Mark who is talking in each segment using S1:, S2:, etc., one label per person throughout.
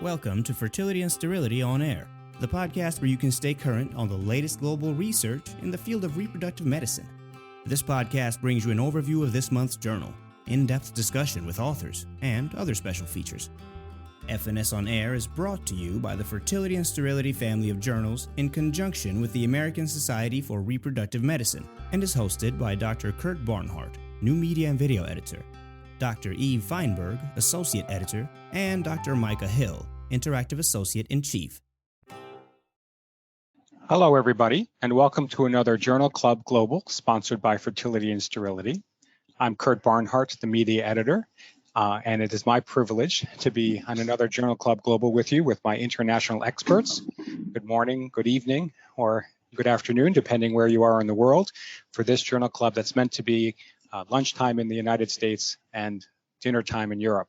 S1: Welcome to Fertility and Sterility on Air, the podcast where you can stay current on the latest global research in the field of reproductive medicine. This podcast brings you an overview of this month's journal, in-depth discussion with authors, and other special features. FNS on Air is brought to you by the Fertility and Sterility family of journals in conjunction with the American Society for Reproductive Medicine and is hosted by Dr. Kurt Barnhart, New Media and Video Editor, Dr. Eve Feinberg, Associate Editor, and Dr. Micah Hill, Interactive Associate in Chief.
S2: Hello, everybody, and welcome to another Journal Club Global, sponsored by Fertility and Sterility. I'm Kurt Barnhart, the Media Editor, and it is my privilege to be on another Journal Club Global with you with my international experts. Good morning, good evening, or good afternoon, depending where you are in the world, for this Journal Club that's meant to be lunchtime in the United States and dinner time in Europe.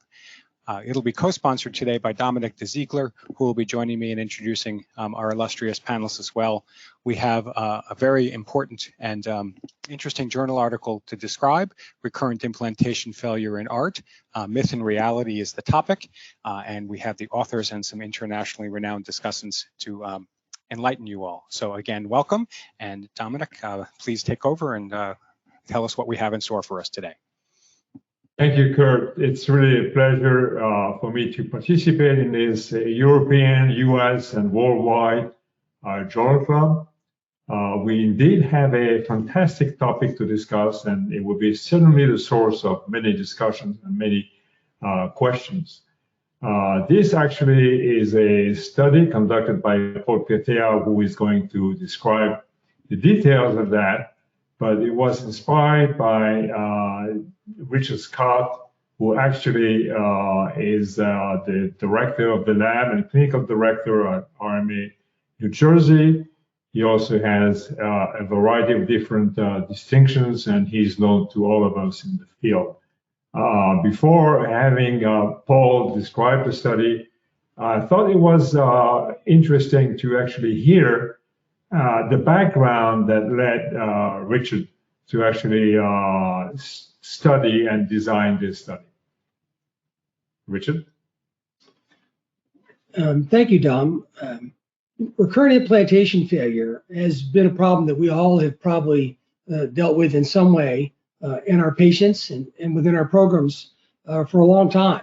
S2: It'll be co-sponsored today by Dominic de Ziegler, who will be joining me in introducing our illustrious panelists as well. We have a very important and interesting journal article to describe, Recurrent Implantation Failure in Art, Myth and Reality is the topic, and we have the authors and some internationally renowned discussants to enlighten you all. So again, welcome, and Dominic, please take over and tell us what we have in store for us today.
S3: Thank you, Kurt. It's really a pleasure for me to participate in this European, US, and worldwide journal club. We indeed have a fantastic topic to discuss, and it will be certainly the source of many discussions and many questions. This actually is a study conducted by Paul Pirtea, who is going to describe the details of that. But it was inspired by Richard Scott, who actually is the director of the lab and clinical director at RMA New Jersey. He also has a variety of different distinctions, and he's known to all of us in the field. Before having Paul describe the study, I thought it was interesting to actually hear the background that led Richard to actually study and design this study. Richard?
S4: Thank you, Dom. Recurrent implantation failure has been a problem that we all have probably dealt with in some way in our patients and within our programs for a long time.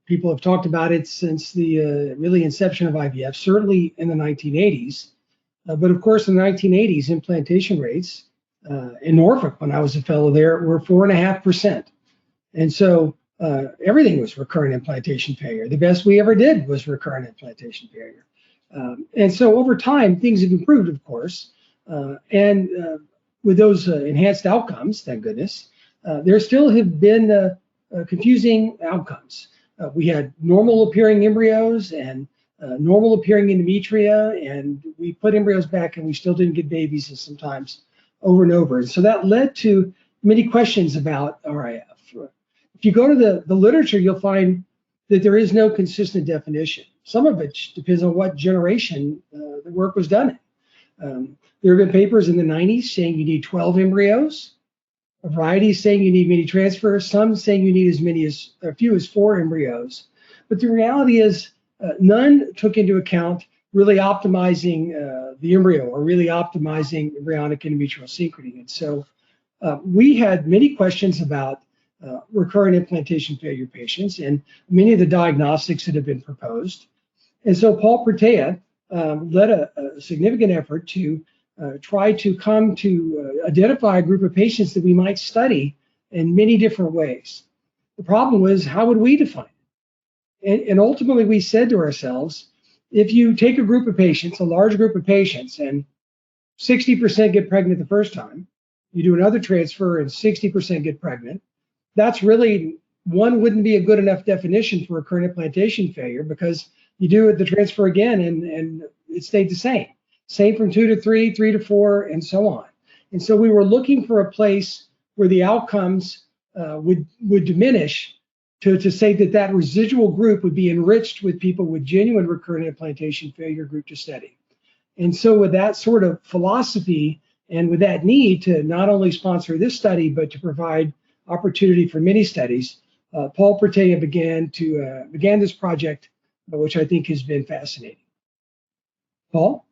S4: People have talked about it since the really inception of IVF, certainly in the 1980s. But of course, in the 1980s, implantation rates in Norfolk, when I was a fellow there, were 4.5%. And so everything was recurrent implantation failure. The best we ever did was recurrent implantation failure. And so over time, things have improved, of course. And with those enhanced outcomes, thank goodness, there still have been confusing outcomes. We had normal appearing embryos and normal appearing endometria, and we put embryos back and we still didn't get babies, and sometimes over and over. And so that led to many questions about RIF. If you go to the literature, you'll find that there is no consistent definition. Some of it depends on what generation the work was done in. There have been papers in the 90s saying you need 12 embryos, a variety saying you need many transfers, some saying you need as few as 4 embryos. But the reality is, none took into account really optimizing the embryo or really optimizing embryonic endometrial synchrony. And so we had many questions about recurrent implantation failure patients and many of the diagnostics that have been proposed. And so Paul Pirtea led a significant effort to try to come to identify a group of patients that we might study in many different ways. The problem was, how would we define it? And ultimately, we said to ourselves, if you take a group of patients, a large group of patients, and 60% get pregnant the first time, you do another transfer and 60% get pregnant, that's really, one wouldn't be a good enough definition for recurrent implantation failure, because you do the transfer again and it stayed the same. Same from 2 to 3, 3 to 4, and so on. And so we were looking for a place where the outcomes would diminish, to say that residual group would be enriched with people with genuine recurrent implantation failure group to study. And so with that sort of philosophy and with that need to not only sponsor this study, but to provide opportunity for many studies, Paul Pirtea began this project which I think has been fascinating. Paul?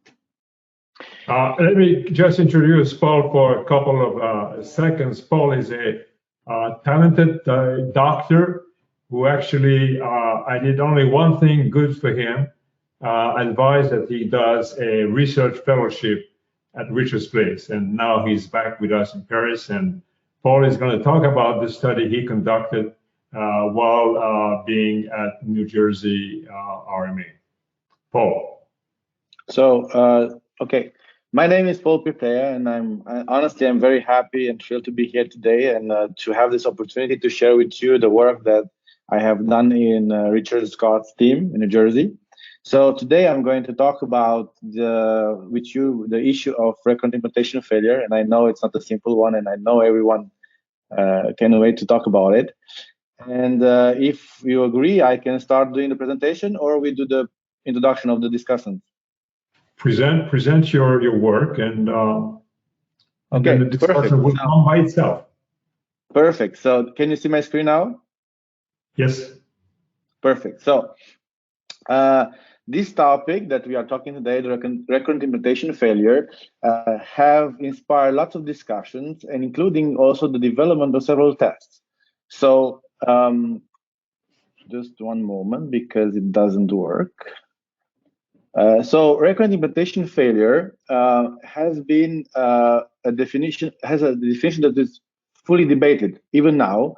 S3: Let me just introduce Paul for a couple of seconds. Paul is a talented doctor who actually, I did only one thing good for him, advised that he does a research fellowship at Richard's Place. And now he's back with us in Paris. And Paul is going to talk about the study he conducted while being at New Jersey RMA. Paul.
S5: So, okay. My name is Paul Pirtea, and I'm very happy and thrilled to be here today and to have this opportunity to share with you the work that I have done in Richard Scott's team in New Jersey. So today I'm going to talk about the issue of recurrent implantation failure, and I know it's not a simple one, and I know everyone can't wait to talk about it. And if you agree, I can start doing the presentation, or we do the introduction of the discussant.
S3: Present your work, and
S5: okay,
S3: then the discussion will come by itself.
S5: Perfect. So can you see my screen now?
S3: Yes.
S5: Perfect. So this topic that we are talking today, the recurrent implantation failure, have inspired lots of discussions, and including also the development of several tests. So just one moment, because it doesn't work. So recurrent implantation failure has a definition that is fully debated even now.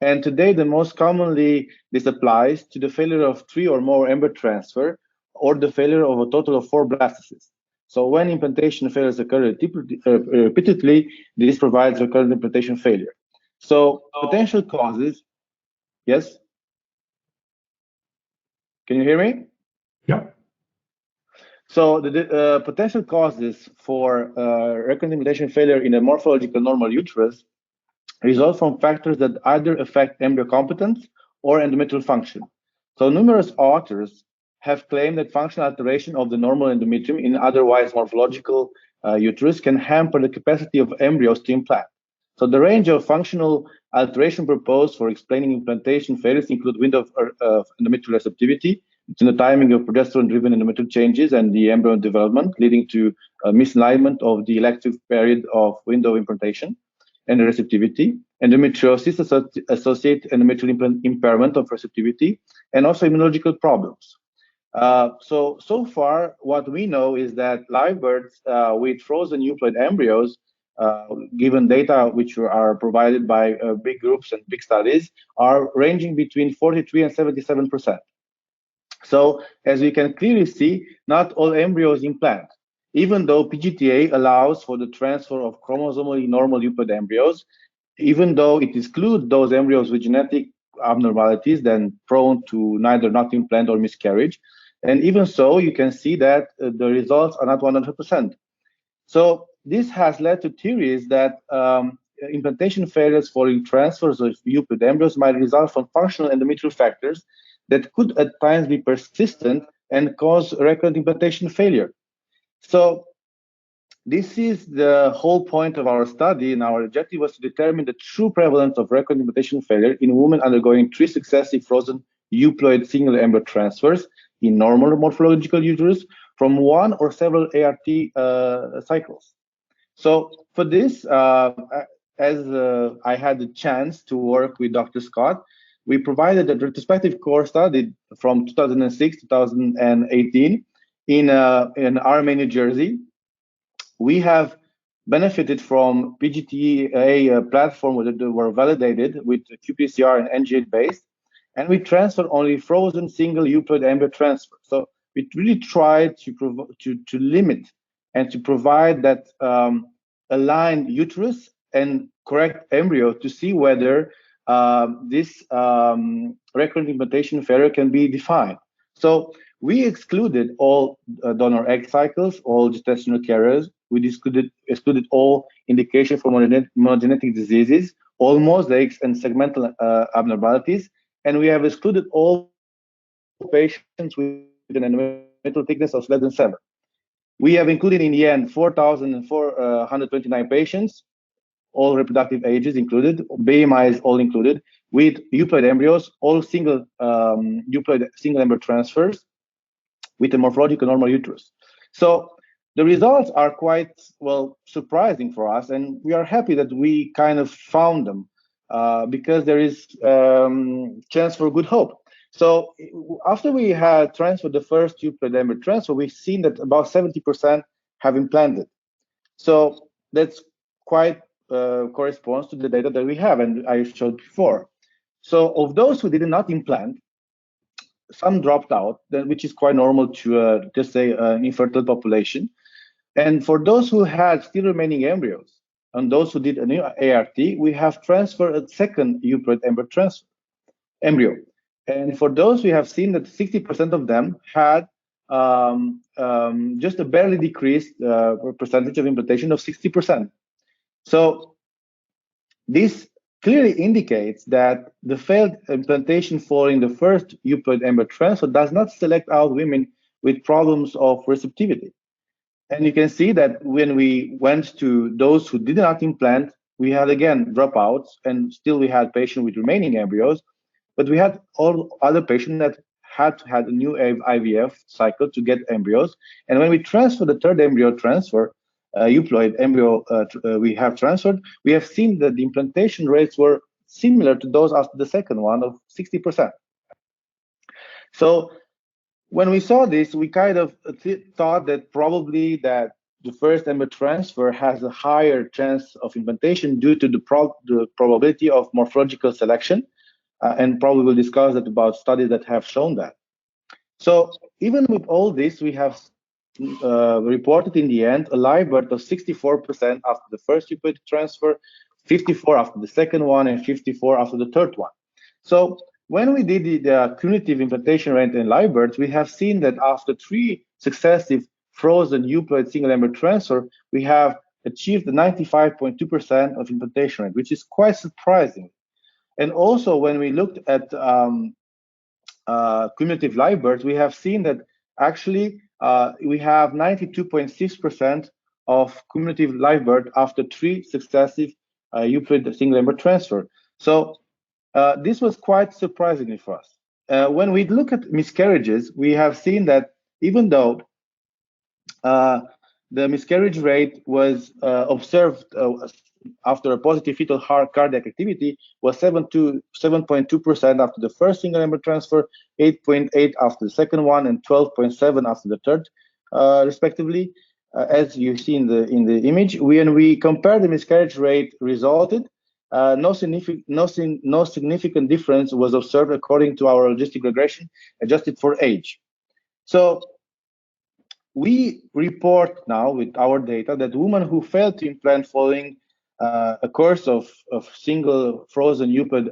S5: And today, the most commonly this applies to the failure of 3 or more embryo transfer, or the failure of a total of 4 blastocysts. So when implantation failures occur repeatedly, this provides recurrent implantation failure. So potential causes, yes? Can you hear me?
S3: Yeah.
S5: So the potential causes for recurrent implantation failure in a morphological normal uterus result from factors that either affect embryo competence or endometrial function. So numerous authors have claimed that functional alteration of the normal endometrium in otherwise morphological uterus can hamper the capacity of embryos to implant. So the range of functional alteration proposed for explaining implantation failures include window of endometrial receptivity, between the timing of progesterone-driven endometrial changes and the embryo development, leading to a misalignment of the elective period of window of implantation and receptivity, endometriosis associated endometrial impairment of receptivity, and also immunological problems. So far, what we know is that live births with frozen euploid embryos, given data which are provided by big groups and big studies, are ranging between 43 and 77%. So as we can clearly see, not all embryos implant. Even though PGTA allows for the transfer of chromosomally normal euploid embryos, even though it excludes those embryos with genetic abnormalities then prone to neither not implant or miscarriage, and even so, you can see that the results are not 100%. So this has led to theories that implantation failures following transfers of euploid embryos might result from functional endometrial factors that could at times be persistent and cause recurrent implantation failure. So this is the whole point of our study, and our objective was to determine the true prevalence of recurrent implantation failure in women undergoing 3 successive frozen euploid single embryo transfers in normal morphological uterus from 1 or several ART cycles. So for this, as I had the chance to work with Dr. Scott, we provided a retrospective core study from 2006 to 2018 in RMA, New Jersey. We have benefited from PGTA platform that were validated with qPCR and NG8 based, and we transferred only frozen single euploid embryo transfer. So we really tried to limit and to provide that aligned uterus and correct embryo to see whether this recurrent implantation failure can be defined. So we excluded all donor egg cycles, all gestational carriers. We excluded all indication for monogenetic diseases, all mosaics and segmental abnormalities, and we have excluded all patients with an endometrial thickness of less than 7. We have included in the end 4,429 patients, all reproductive ages included, BMI is all included, with euploid embryos, all single euploid single embryo transfers with a morphological normal uterus. So the results are quite, well, surprising for us, and we are happy that we kind of found them because there is chance for good hope. So after we had transferred the first euploid embryo transfer, we've seen that about 70% have implanted. So that's quite corresponds to the data that we have, and I showed before. So of those who did not implant, some dropped out, which is quite normal to just say an infertile population. And for those who had still remaining embryos, and those who did a new ART, we have transferred a second euploid embryo. And for those, we have seen that 60% of them had just a barely decreased percentage of implantation of 60%. So this clearly indicates that the failed implantation following the first euploid embryo transfer does not select out women with problems of receptivity. And you can see that when we went to those who did not implant, we had again dropouts, and still we had patients with remaining embryos, but we had all other patients that had to have a new IVF cycle to get embryos. And when we transfer the third embryo transfer, euploid embryo we have transferred, we have seen that the implantation rates were similar to those after the second one of 60%. So when we saw this, we kind of thought that probably that the first embryo transfer has a higher chance of implantation due to the probability of morphological selection, and probably we'll discuss that about studies that have shown that. So even with all this, we have reported in the end a live birth of 64% after the first euploid transfer, 54 after the second one, and 54 after the third one. So when we did the cumulative implantation rate in live births, we have seen that after 3 successive frozen euploid single embryo transfer, we have achieved the 95.2% of implantation rate, which is quite surprising. And also, when we looked at cumulative live births, we have seen that actually we have 92.6% of cumulative live birth after 3 successive euploid single embryo transfer. So this was quite surprisingly for us. When we look at miscarriages, we have seen that even though the miscarriage rate was observed after a positive fetal cardiac activity was 7.2% after the first single embryo transfer, 8.8 after the second one, and 12.7 after the third, respectively. As you see in the image, when we compare the miscarriage rate resulted, no significant difference was observed according to our logistic regression adjusted for age. So we report now with our data that women who failed to implant following a course of single frozen euploid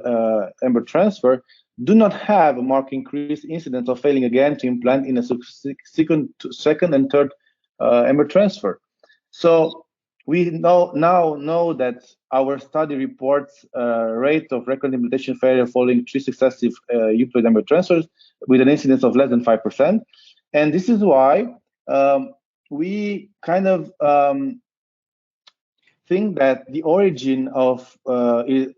S5: embryo transfer do not have a marked increased incidence of failing again to implant in a second and third embryo transfer. So we now know that our study reports rate of recurrent implantation failure following 3 successive euploid embryo transfers with an incidence of less than 5%. And this is why we kind of think that the origin of the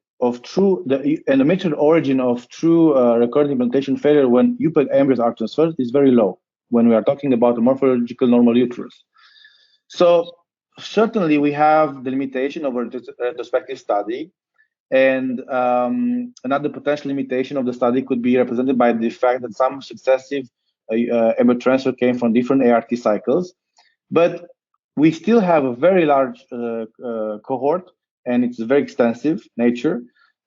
S5: endometrial origin of true recurrent implantation failure when euploid embryos are transferred is very low when we are talking about a morphological normal uterus. So certainly we have the limitation of a retrospective study, and another potential limitation of the study could be represented by the fact that some successive embryo transfer came from different ART cycles, but we still have a very large cohort, and it's very extensive nature.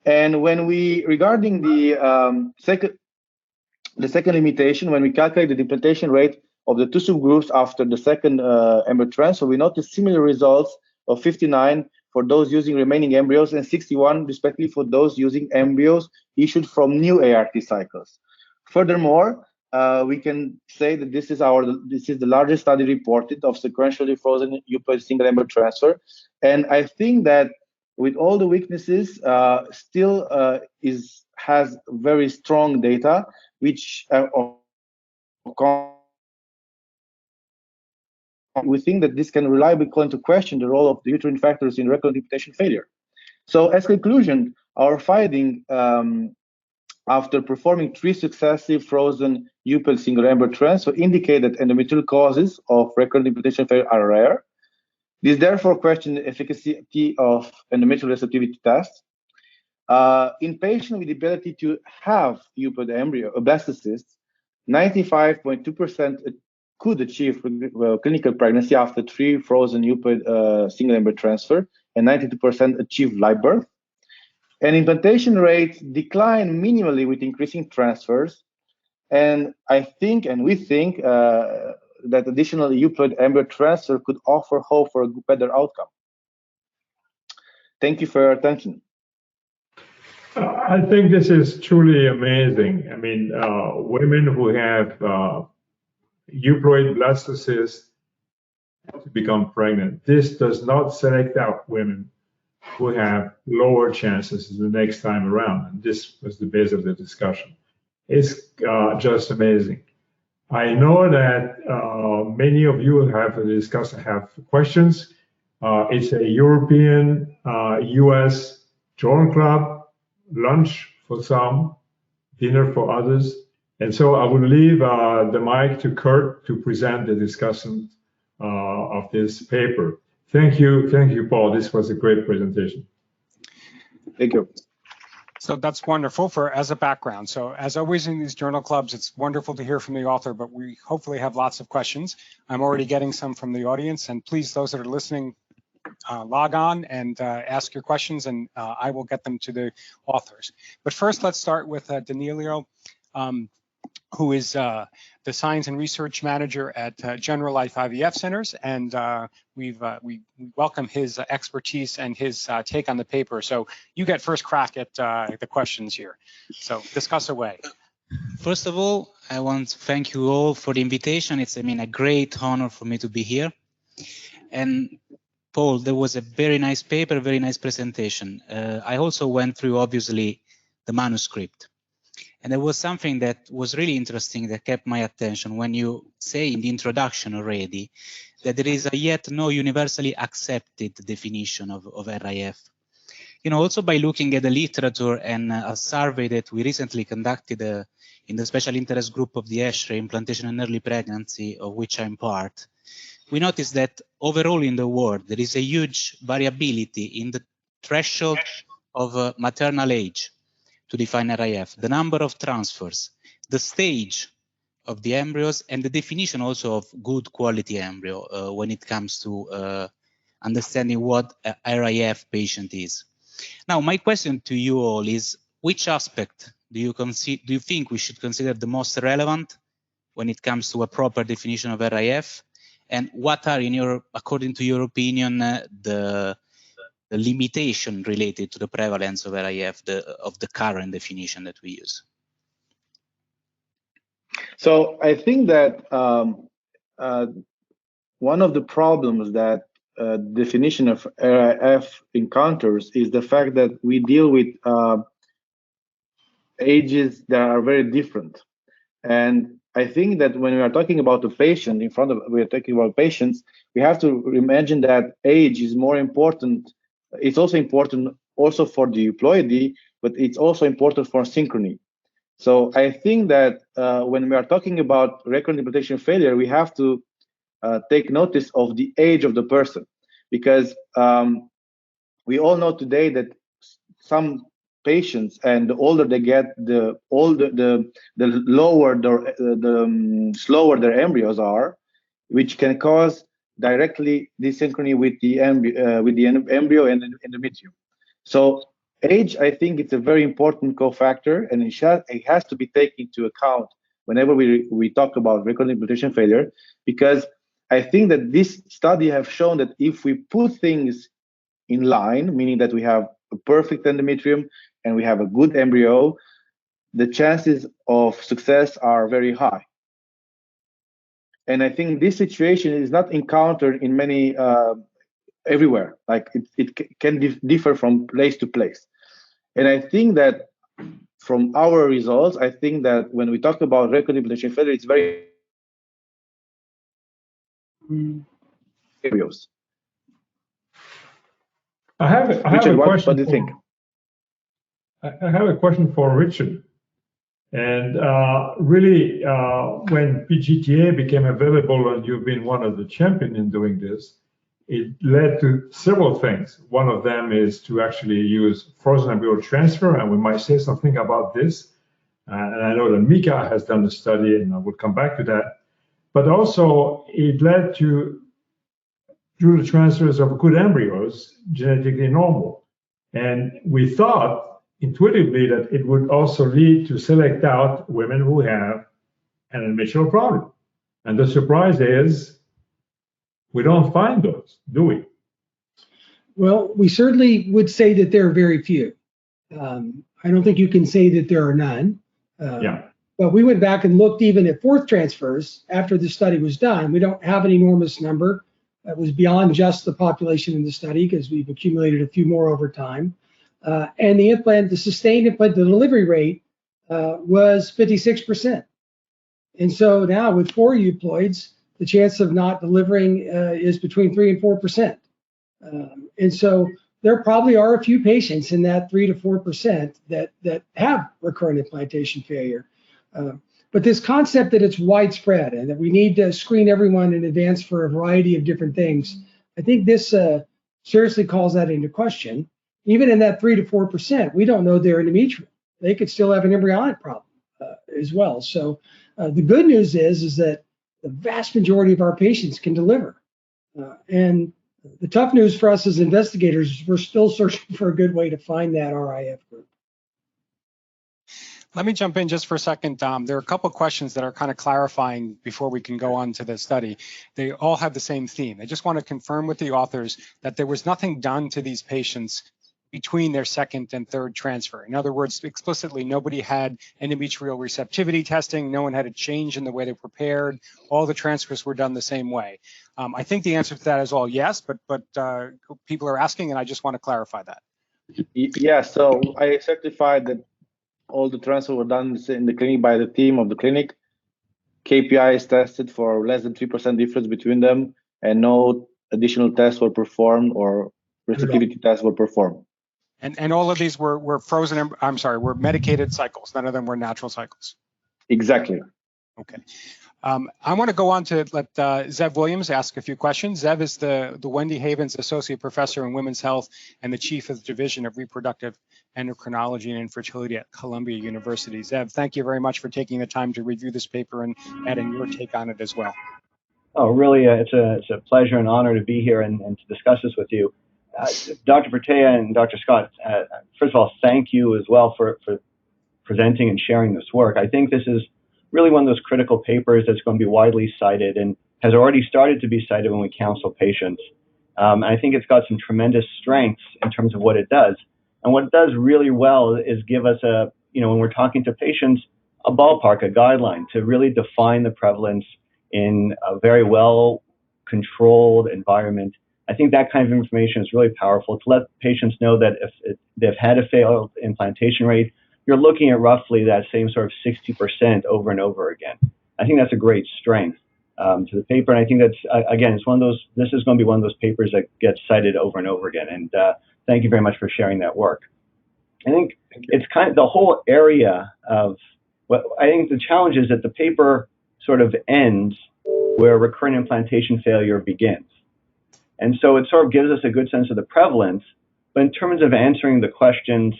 S5: And when we, regarding the second limitation, when we calculate the implantation rate of the 2 subgroups after the second embryo transfer, we notice similar results of 59 for those using remaining embryos and 61 respectively for those using embryos issued from new ART cycles. Furthermore, we can say that this is the largest study reported of sequentially frozen euploid single embryo transfer, and I think that with all the weaknesses, still has very strong data, which we think that this can reliably call into question the role of the uterine factors in recurrent implantation failure. So as conclusion, our finding after performing 3 successive frozen euploid single embryo transfer indicate that endometrial causes of recurrent implantation failure are rare. This therefore question the efficacy of endometrial receptivity tests. In patients with the ability to have euploid embryo blastocysts, 95.2% could achieve clinical pregnancy after 3 frozen euploid single embryo transfer, and 92% achieve live birth. And implantation rates decline minimally with increasing transfers. And I think, and we think, that additional euploid embryo transfer could offer hope for a better outcome. Thank you for your attention.
S3: I think this is truly amazing. I mean, women who have euploid blastocysts to become pregnant. This does not select out women who have lower chances the next time around. And this was the base of the discussion. It's just amazing. I know that many of you have questions. It's a European, US journal club, lunch for some, dinner for others. And so I will leave the mic to Kurt to present the discussion of this paper. Thank you, Paul. This was a great presentation.
S5: Thank you.
S2: So that's wonderful as a background. So as always in these journal clubs, it's wonderful to hear from the author, but we hopefully have lots of questions. I'm already getting some from the audience, and please, those that are listening, log on and ask your questions, and I will get them to the authors. But first, let's start with Danilo, who is the Science and Research Manager at General Life IVF Centers, and we welcome his expertise and his take on the paper. So you get first crack at the questions here. So discuss away.
S6: First of all, I want to thank you all for the invitation. It's, a great honor for me to be here. And Paul, there was a very nice paper, very nice presentation. I also went through, obviously, the manuscript. And there was something that was really interesting that kept my attention when you say in the introduction already that there is a yet no universally accepted definition of RIF. Also by looking at the literature and a survey that we recently conducted in the special interest group of the ASRM, Implantation and Early Pregnancy, of which I'm part, we noticed that overall in the world, there is a huge variability in the threshold of maternal age to define RIF, the number of transfers, the stage of the embryos, and the definition also of good quality embryo when it comes to understanding what a RIF patient is. Now, my question to you all is, which aspect do you think we should consider the most relevant when it comes to a proper definition of RIF? And what are, according to your opinion, the limitation related to the prevalence of RIF of the current definition that we use?
S5: So I think that one of the problems that definition of RIF encounters is the fact that we deal with ages that are very different. And I think that when we are talking about a patient we are talking about patients, we have to imagine that age is more important. It's also important also for the euploidy, but it's also important for synchrony. So I think that when we are talking about recurrent implantation failure, we have to take notice of the age of the person, because we all know today that some patients, and the older they get, the slower their embryos are, which can cause directly dysynchrony with the embryo and endometrium. So age, I think it's a very important cofactor, and it has to be taken into account whenever we talk about recurrent implantation failure, because I think that this study have shown that if we put things in line, meaning that we have a perfect endometrium and we have a good embryo, the chances of success are very high. And I think this situation is not encountered in many, everywhere. Like it can differ from place to place. And I think that from our results, I think that when we talk about recurrent implantation failure, it's very embryos.
S3: I have
S5: Richard,
S3: a question.
S5: what do you think?
S3: I have a question for Richard. And really, when PGTA became available, and you've been one of the champions in doing this, it led to several things. One of them is to actually use frozen embryo transfer, and we might say something about this. And I know that Mika has done a study, and I will come back to that. But also, it led to the transfers of good embryos, genetically normal. And we thought intuitively that it would also lead to select out women who have an endometrial problem. And the surprise is we don't find those, do we?
S4: Well, we certainly would say that there are very few. I don't think you can say that there are none.
S3: Yeah.
S4: But we went back and looked even at fourth transfers after the study was done. We don't have an enormous number. That was beyond just the population in the study because we've accumulated a few more over time. And the implant, the sustained implant, the delivery rate was 56%. And so now with 4 euploids, the chance of not delivering is between 3 and 4%. And so there probably are a few patients in that 3 to 4% that have recurrent implantation failure. But this concept that it's widespread and that we need to screen everyone in advance for a variety of different things, I think this seriously calls that into question. Even in that 3 to 4%, we don't know they're endometrial. They could still have an embryonic problem as well. So the good news is that the vast majority of our patients can deliver. And the tough news for us as investigators is we're still searching for a good way to find that RIF group.
S2: Let me jump in just for a second. There are a couple of questions that are kind of clarifying before we can go on to the study. They all have the same theme. I just want to confirm with the authors that there was nothing done to these patients between their second and third transfer. In other words, explicitly, nobody had endometrial receptivity testing. No one had a change in the way they prepared. All the transfers were done the same way. I think the answer to that is all yes, but people are asking, and I just want to clarify that.
S5: Yeah, so I certified that all the transfers were done in the clinic by the team of the clinic. KPI is tested for less than 3% difference between them, and no additional tests were performed or receptivity tests were performed.
S2: And all of these were frozen, were medicated cycles. None of them were natural cycles.
S5: Exactly.
S2: Okay. I want to go on to let Zev Williams ask a few questions. Zev is the Wendy Havens Associate Professor in Women's Health and the Chief of the Division of Reproductive Endocrinology and Infertility at Columbia University. Zev, thank you very much for taking the time to review this paper and adding your take on it as well.
S7: Oh, really, it's a pleasure and honor to be here and to discuss this with you. Dr. Pirtea and Dr. Scott, first of all, thank you as well for presenting and sharing this work. I think this is really one of those critical papers that's going to be widely cited and has already started to be cited when we counsel patients. I think it's got some tremendous strengths in terms of what it does. And what it does really well is give us when we're talking to patients, a ballpark, a guideline to really define the prevalence in a very well-controlled environment. I think that kind of information is really powerful to let patients know that if they've had a failed implantation rate, you're looking at roughly that same sort of 60% over and over again. I think that's a great strength to the paper. And I think that's, again, it's one of those, this is going to be one of those papers that gets cited over and over again. And thank you very much for sharing that work. I think it's kind of the whole area of what I think the challenge is that the paper sort of ends where recurrent implantation failure begins. And so it sort of gives us a good sense of the prevalence. But in terms of answering the questions,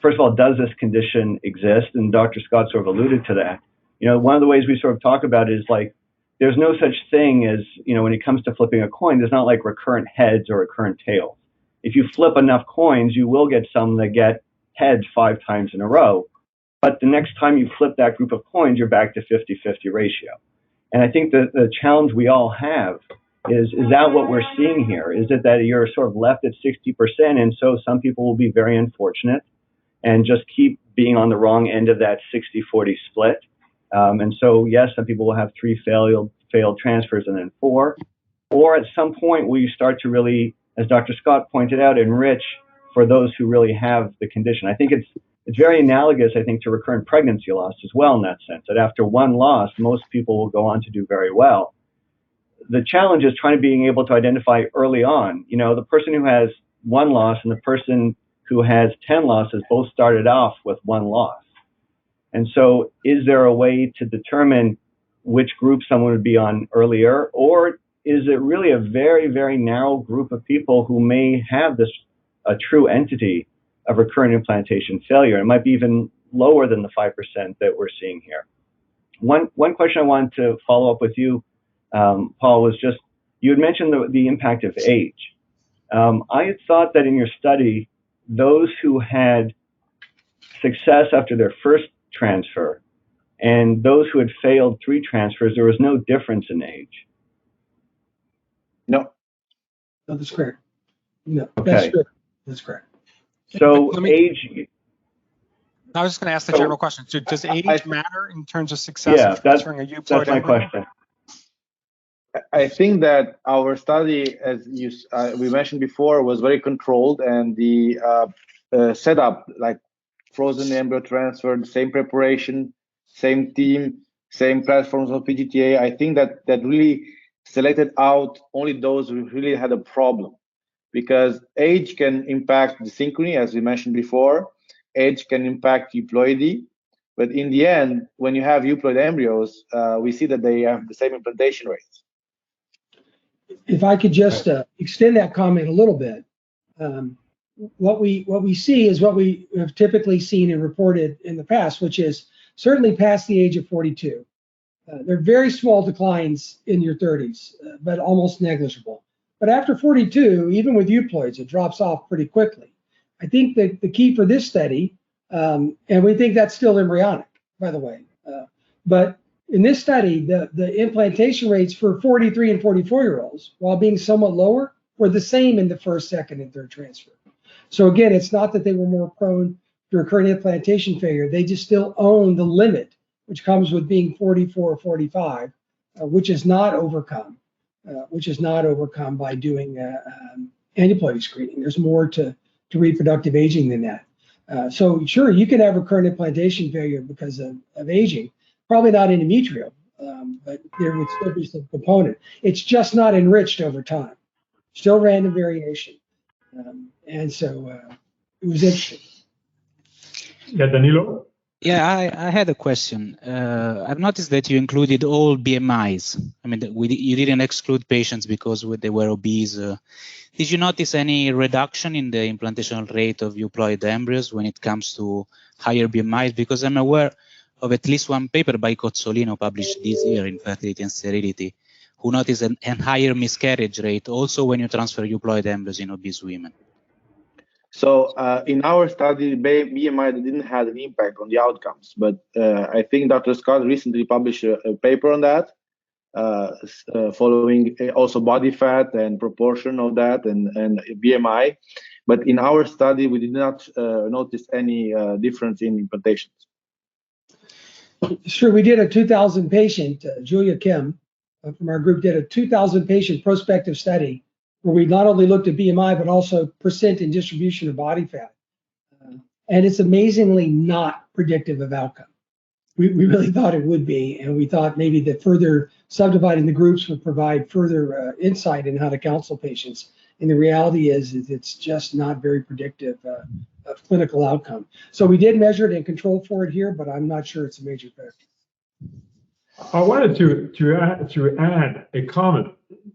S7: first of all, does this condition exist? And Dr. Scott sort of alluded to that. One of the ways we sort of talk about it is like, there's no such thing as, when it comes to flipping a coin, there's not like recurrent heads or recurrent tails. If you flip enough coins, you will get some that get heads 5 times in a row. But the next time you flip that group of coins, you're back to 50-50 ratio. And I think that the challenge we all have is that what we're seeing here? Is it that you're sort of left at 60%, and so some people will be very unfortunate and just keep being on the wrong end of that 60-40 split? And so, yes, some people will have 3 failed transfers and then 4. Or at some point, will you start to really, as Dr. Scott pointed out, enrich for those who really have the condition? I think it's very analogous, I think, to recurrent pregnancy loss as well in that sense, that after one loss, most people will go on to do very well. The challenge is being able to identify early on, the person who has 1 loss and the person who has 10 losses both started off with 1 loss. And so is there a way to determine which group someone would be on earlier, or is it really a very, very narrow group of people who may have this a true entity of recurrent implantation failure? It might be even lower than the 5% that we're seeing here. One question I wanted to follow up with you, Paul, was just, you had mentioned the impact of age. I had thought that in your study, those who had success after their first transfer and those who had failed 3 transfers, there was no difference in age.
S5: No.
S4: No, that's correct. No,
S7: Okay.
S4: that's correct. That's correct.
S7: So age.
S2: I was just going to ask the general question. Does age matter in terms of success
S7: Yeah,
S2: of transferring a euploid
S7: that's my
S2: embryo?
S7: question.
S5: I think that our study, as we mentioned before, was very controlled, and the setup, like frozen embryo transfer, the same preparation, same team, same platforms of PGTA. I think that really selected out only those who really had a problem, because age can impact the synchrony, as we mentioned before. Age can impact euploidy, but in the end, when you have euploid embryos, we see that they have the same implantation rates.
S4: If I could just extend that comment a little bit, what we see is what we have typically seen and reported in the past, which is certainly past the age of 42. There are very small declines in your 30s, but almost negligible. But after 42, even with euploids, it drops off pretty quickly. I think that the key for this study, and we think that's still embryonic, by the way, but in this study, the implantation rates for 43 and 44-year-olds, while being somewhat lower, were the same in the first, second, and third transfer. So again, it's not that they were more prone to recurrent implantation failure. They just still own the limit, which comes with being 44 or 45, which is not overcome by doing aneuploidy screening. There's more to reproductive aging than that. So sure, you can have recurrent implantation failure because of aging. Probably not endometrial, but there would still be some component. It's just not enriched over time. Still random variation. And so it was interesting.
S3: Yeah, Danilo?
S6: Yeah, I had a question. I've noticed that you included all BMIs. I mean, you didn't exclude patients because they were obese. Did you notice any reduction in the implantation rate of euploid embryos when it comes to higher BMIs? Because I'm aware of at least one paper by Cozzolino published this year in Fertility and Sterility, who noticed a higher miscarriage rate also when you transfer euploid embryos in obese women.
S5: So in our study, BMI didn't have an impact on the outcomes, but I think Dr. Scott recently published a paper on that, following also body fat and proportion of that and BMI. But in our study, we did not notice any difference in implantations.
S4: Sure, we did a 2,000 patient, Julia Kim from our group did a 2,000 patient prospective study where we not only looked at BMI, but also percent and distribution of body fat. And it's amazingly not predictive of outcome. We really thought it would be, and we thought maybe that further subdividing the groups would provide further insight in how to counsel patients. And the reality is it's just not very predictive of clinical outcome. So we did measure it and control for it here, but I'm not sure it's a major factor.
S3: I wanted to add a comment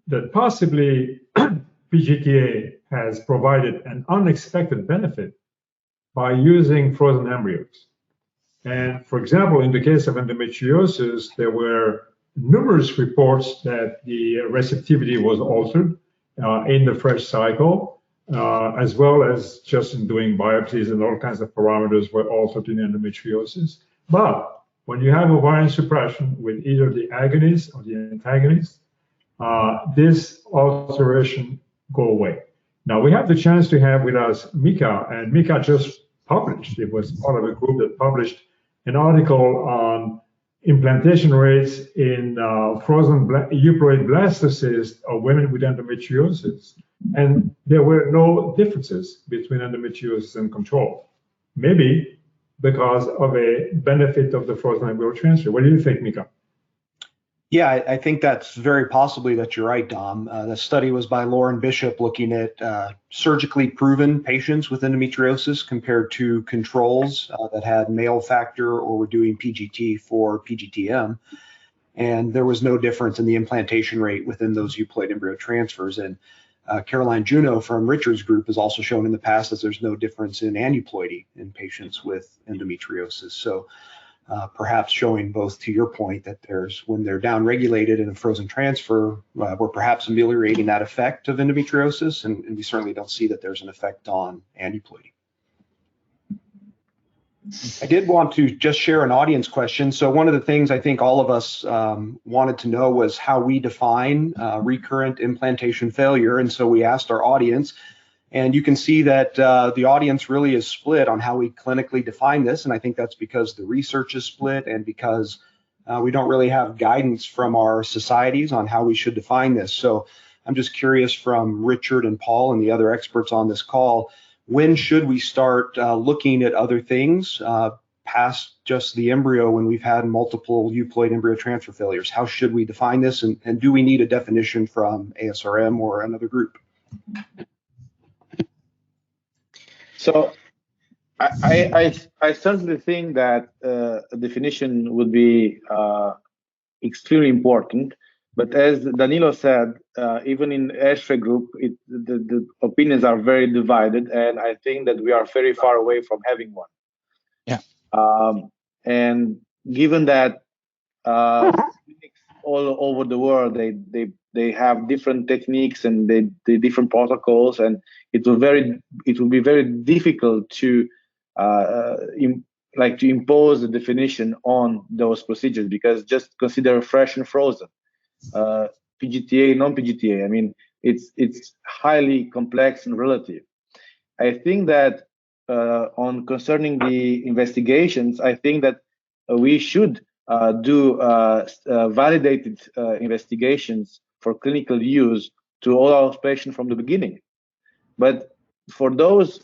S3: that possibly PGTA has provided an unexpected benefit by using frozen embryos. And for example, in the case of endometriosis, there were numerous reports that the receptivity was altered in the fresh cycle, as well as just in doing biopsies, and all kinds of parameters were altered in endometriosis. But when you have ovarian suppression with either the agonist or the antagonist, this alteration go away. Now we have the chance to have with us Mika, and Mika just published, it was part of a group that published an article on implantation rates in frozen euploid blastocysts of women with endometriosis. And there were no differences between endometriosis and control. Maybe because of a benefit of the frozen embryo transfer. What do you think, Mika?
S8: Yeah, I think that's very possibly that you're right, Dom. The study was by Lauren Bishop looking at surgically proven patients with endometriosis compared to controls that had male factor or were doing PGT for PGTM. And there was no difference in the implantation rate within those euploid embryo transfers. And Caroline Juneau from Richard's group has also shown in the past that there's no difference in aneuploidy in patients with endometriosis. So perhaps showing both, to your point, that when they're downregulated in a frozen transfer, we're perhaps ameliorating that effect of endometriosis, and we certainly don't see that there's an effect on aneuploidy. I did want to just share an audience question. So one of the things I think all of us wanted to know was how we define recurrent implantation failure, and so we asked our audience. And you can see that the audience really is split on how we clinically define this. And I think that's because the research is split and because we don't really have guidance from our societies on how we should define this. So I'm just curious from Richard and Paul and the other experts on this call, when should we start looking at other things past just the embryo when we've had multiple euploid embryo transfer failures? How should we define this? And do we need a definition from ASRM or another group?
S5: So I certainly think that a definition would be extremely important. But as Danilo said, even in ASRM group, the opinions are very divided, and I think that we are very far away from having one.
S6: Yeah.
S5: And given that clinics all over the world, they have different techniques and they different protocols, and it will be very difficult to impose a definition on those procedures, because just consider fresh and frozen, PGTA, non-PGTA. I mean, it's highly complex and relative. I think that concerning the investigations, I think that we should do validated investigations for clinical use to all our patients from the beginning. But for those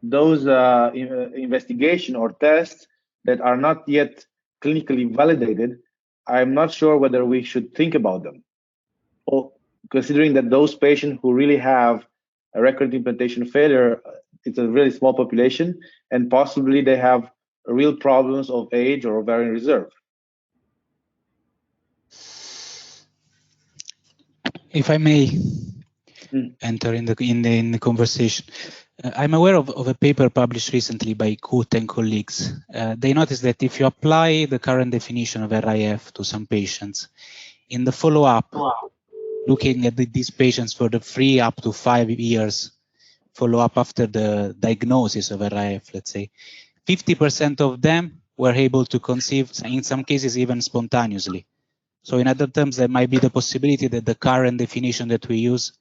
S5: investigation or tests that are not yet clinically validated, I'm not sure whether we should think about them, or considering that those patients who really have a recurrent implantation failure, it's a really small population, and possibly they have real problems of age or ovarian reserve.
S6: If I may enter in the conversation, I'm aware of a paper published recently by Kut and colleagues. They noticed that if you apply the current definition of RIF to some patients, in the follow-up, looking at these patients for the 3 up to 5 years follow-up after the diagnosis of RIF, let's say, 50% of them were able to conceive, in some cases even spontaneously. So in other terms, there might be the possibility that the current definition that we use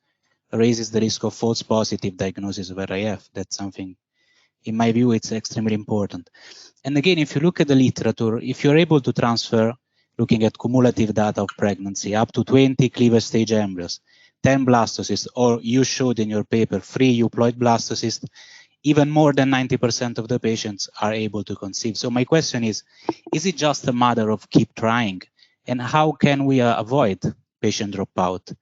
S6: raises the risk of false positive diagnosis of RIF. That's something, in my view, it's extremely important. And again, if you look at the literature, if you're able to transfer, looking at cumulative data of pregnancy, up to 20 cleavage stage embryos, 10 blastocysts, or you showed in your paper 3 euploid blastocysts, even more than 90% of the patients are able to conceive. So my question is it just a matter of keep trying? And how can we avoid patient dropout?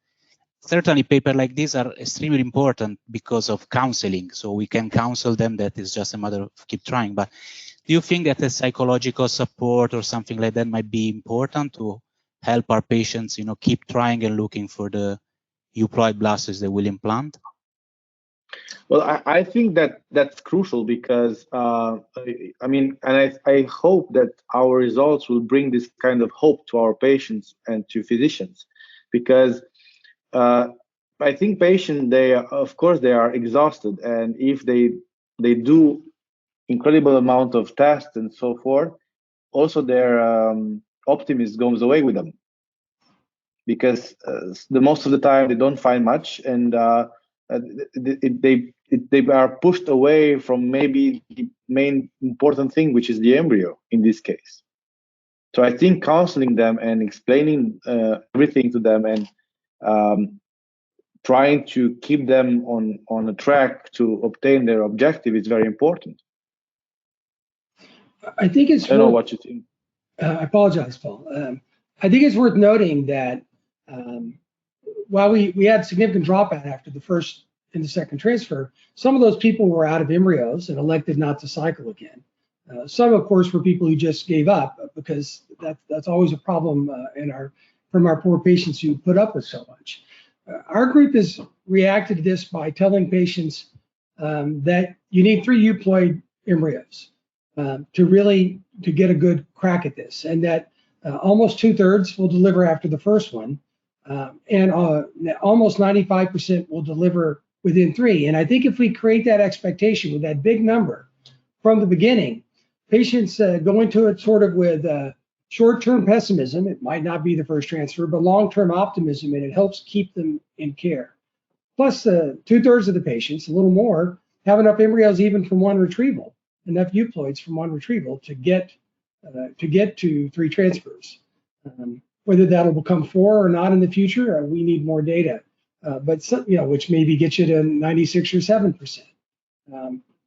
S6: Certainly, papers like this are extremely important because of counseling. So we can counsel them that it's just a matter of keep trying. But do you think that a psychological support or something like that might be important to help our patients, keep trying and looking for the euploid blastocysts they will implant?
S5: Well, I think that that's crucial because, I hope that our results will bring this kind of hope to our patients and to physicians, because I think patients, of course, they are exhausted, and if they do incredible amount of tests and so forth, also their optimism goes away with them, because the most of the time they don't find much, and they are pushed away from maybe the main important thing, which is the embryo in this case. So I think counseling them and explaining everything to them and trying to keep them on a track to obtain their objective is very important.
S4: I think it's.
S5: I don't know what you think.
S4: I apologize, Paul. I think it's worth noting that while we had significant dropout after the first and the second transfer, some of those people were out of embryos and elected not to cycle again. Some, of course, were people who just gave up, because that's always a problem from our poor patients who put up with so much. Our group has reacted to this by telling patients that you need 3 euploid embryos to get a good crack at this, and that almost 2/3 will deliver after the first one, and almost 95% will deliver within 3. And I think if we create that expectation with that big number from the beginning, patients go into it sort of with short-term pessimism. It might not be the first transfer, but long-term optimism, and it helps keep them in care. Plus, 2/3 of the patients, a little more, have enough embryos even from one retrieval, enough euploids from one retrieval to get to 3 transfers. Whether that'll become 4 or not in the future, we need more data. But which maybe gets you to 96 or 7%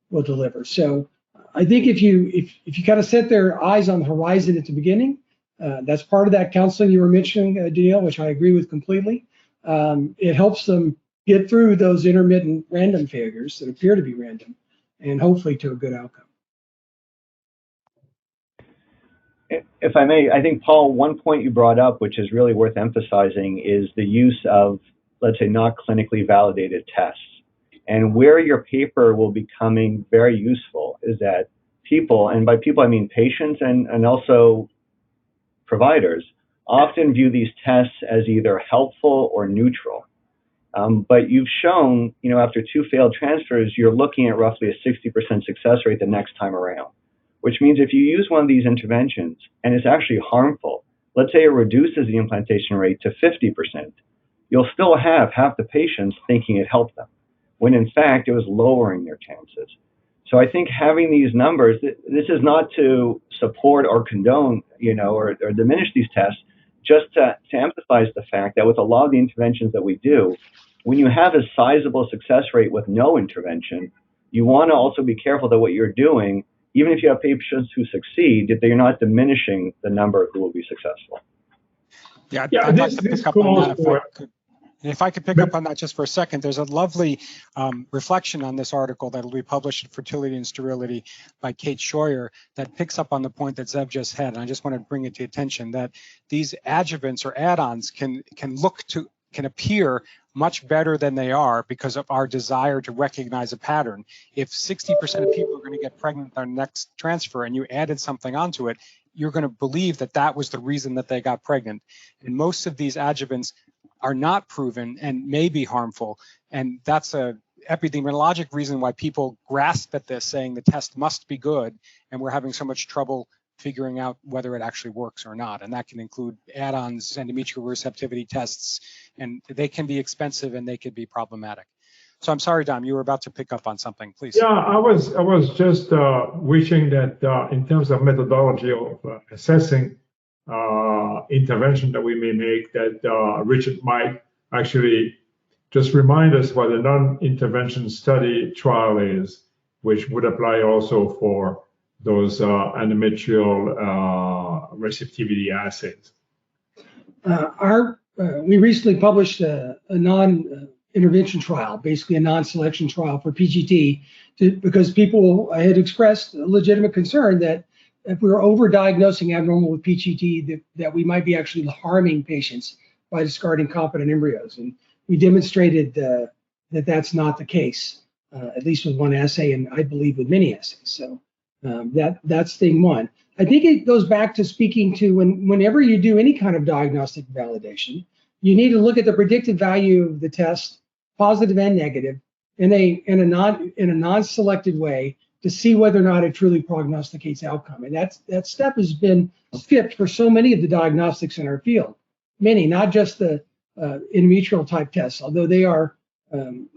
S4: will deliver. So I think if you kind of set their eyes on the horizon at the beginning, that's part of that counseling you were mentioning, Danielle, which I agree with completely. It helps them get through those intermittent random failures that appear to be random, and hopefully to a good outcome.
S7: If I may, I think, Paul, one point you brought up, which is really worth emphasizing, is the use of, let's say, not clinically validated tests. And where your paper will be coming very useful is that people, and by people I mean patients and also providers, often view these tests as either helpful or neutral. But you've shown, after 2 failed transfers, you're looking at roughly a 60% success rate the next time around, which means if you use one of these interventions and it's actually harmful, let's say it reduces the implantation rate to 50%, you'll still have half the patients thinking it helped them, when in fact it was lowering their chances. So I think having these numbers, this is not to support or condone, or diminish these tests, just to emphasize the fact that with a lot of the interventions that we do, when you have a sizable success rate with no intervention, you want to also be careful that what you're doing, even if you have patients who succeed, that you're not diminishing the number who will be successful.
S2: Yeah, I'd like to pick up on that if I could pick up on that just for a second. There's a lovely reflection on this article that will be published in Fertility and Sterility by Kate Scheuer that picks up on the point that Zev just had. And I just want to bring it to attention that these adjuvants or add-ons can appear much better than they are because of our desire to recognize a pattern. If 60% of people are going to get pregnant on their next transfer and you added something onto it, you're going to believe that that was the reason that they got pregnant. And most of these adjuvants are not proven and may be harmful. And that's a epidemiologic reason why people grasp at this, saying the test must be good, and we're having so much trouble figuring out whether it actually works or not. And that can include add-ons, endometrial receptivity tests, and they can be expensive and they could be problematic. So I'm sorry, Dom, you were about to pick up on something, please.
S3: Yeah, I was just wishing that in terms of methodology of assessing intervention that we may make, that Richard might actually just remind us what a non-intervention study trial is, which would apply also for those endometrial receptivity assays.
S4: We recently published a non-intervention trial, basically a non-selection trial for PGT, because people had expressed a legitimate concern that if we were over-diagnosing abnormal with PGT, that we might be actually harming patients by discarding competent embryos. And we demonstrated that that's not the case, at least with one assay, and I believe with many assays. So that's thing one. I think it goes back to speaking to whenever you do any kind of diagnostic validation, you need to look at the predicted value of the test, positive and negative, in a non-selected way, to see whether or not it truly prognosticates outcome. And that step has been skipped for so many of the diagnostics in our field. Many, not just the endometrial type tests, although they are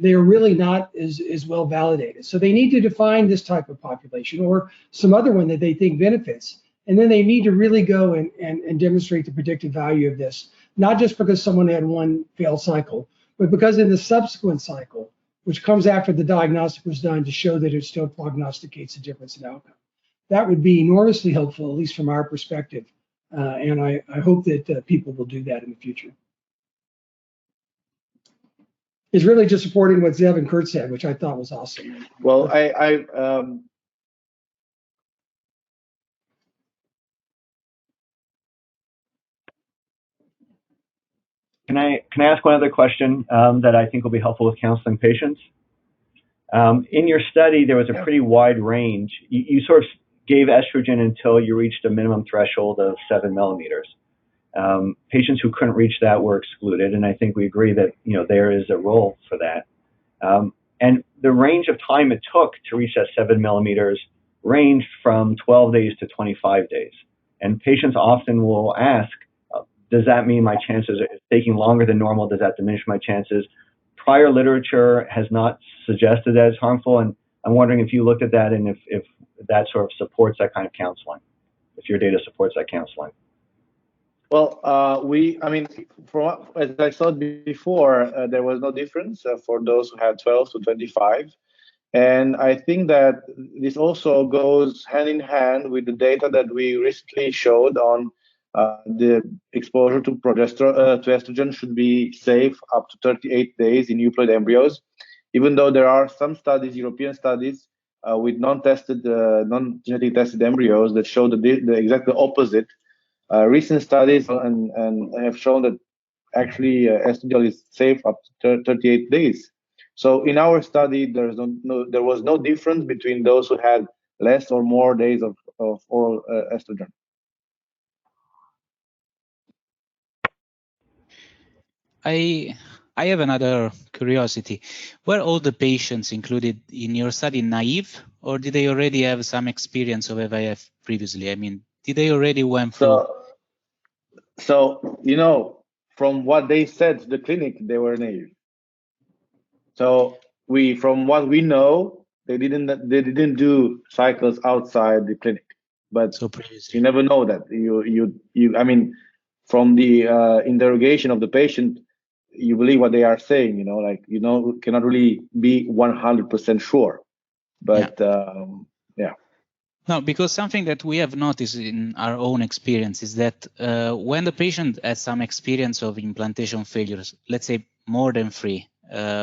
S4: really not as well validated. So they need to define this type of population or some other one that they think benefits. And then they need to really go and demonstrate the predicted value of this, not just because someone had one failed cycle, but because in the subsequent cycle, which comes after the diagnostic was done, to show that it still prognosticates a difference in outcome. That would be enormously helpful, at least from our perspective, and I hope that people will do that in the future. It's really just supporting what Zev and Kurt said, which I thought was awesome.
S5: Well,
S7: Can I ask one other question that I think will be helpful with counseling patients? In your study, there was a pretty wide range. You sort of gave estrogen until you reached a minimum threshold of 7 millimeters. Patients who couldn't reach that were excluded, and I think we agree that there is a role for that. And the range of time it took to reach that 7 millimeters ranged from 12 days to 25 days. And patients often will ask, does that mean my chances are taking longer than normal? Does that diminish my chances? Prior literature has not suggested that it's harmful, and I'm wondering if you looked at that and if that sort of supports that kind of counseling, if your data supports that counseling.
S5: Well, as I said before, there was no difference for those who had 12 to 25. And I think that this also goes hand in hand with the data that we recently showed on the exposure to progesterone, to estrogen should be safe up to 38 days in euploid embryos, even though there are some studies, European studies, with non-genetically tested embryos that show the exactly opposite. Recent studies and have shown that actually estradiol is safe up to 38 days. So in our study, there was no difference between those who had less or more days of oral estrogen.
S6: I have another curiosity. Were all the patients included in your study naive, or did they already have some experience of IVF previously? I mean, did they already went through?
S5: So from what they said to the clinic, they were naive. So from what we know, they didn't do cycles outside the clinic. But
S6: so previously,
S5: you never know that. I mean, from the interrogation of the patient, you believe what they are saying. Cannot really be 100% sure. But yeah.
S6: No, because something that we have noticed in our own experience is that when the patient has some experience of implantation failures, let's say more than 3,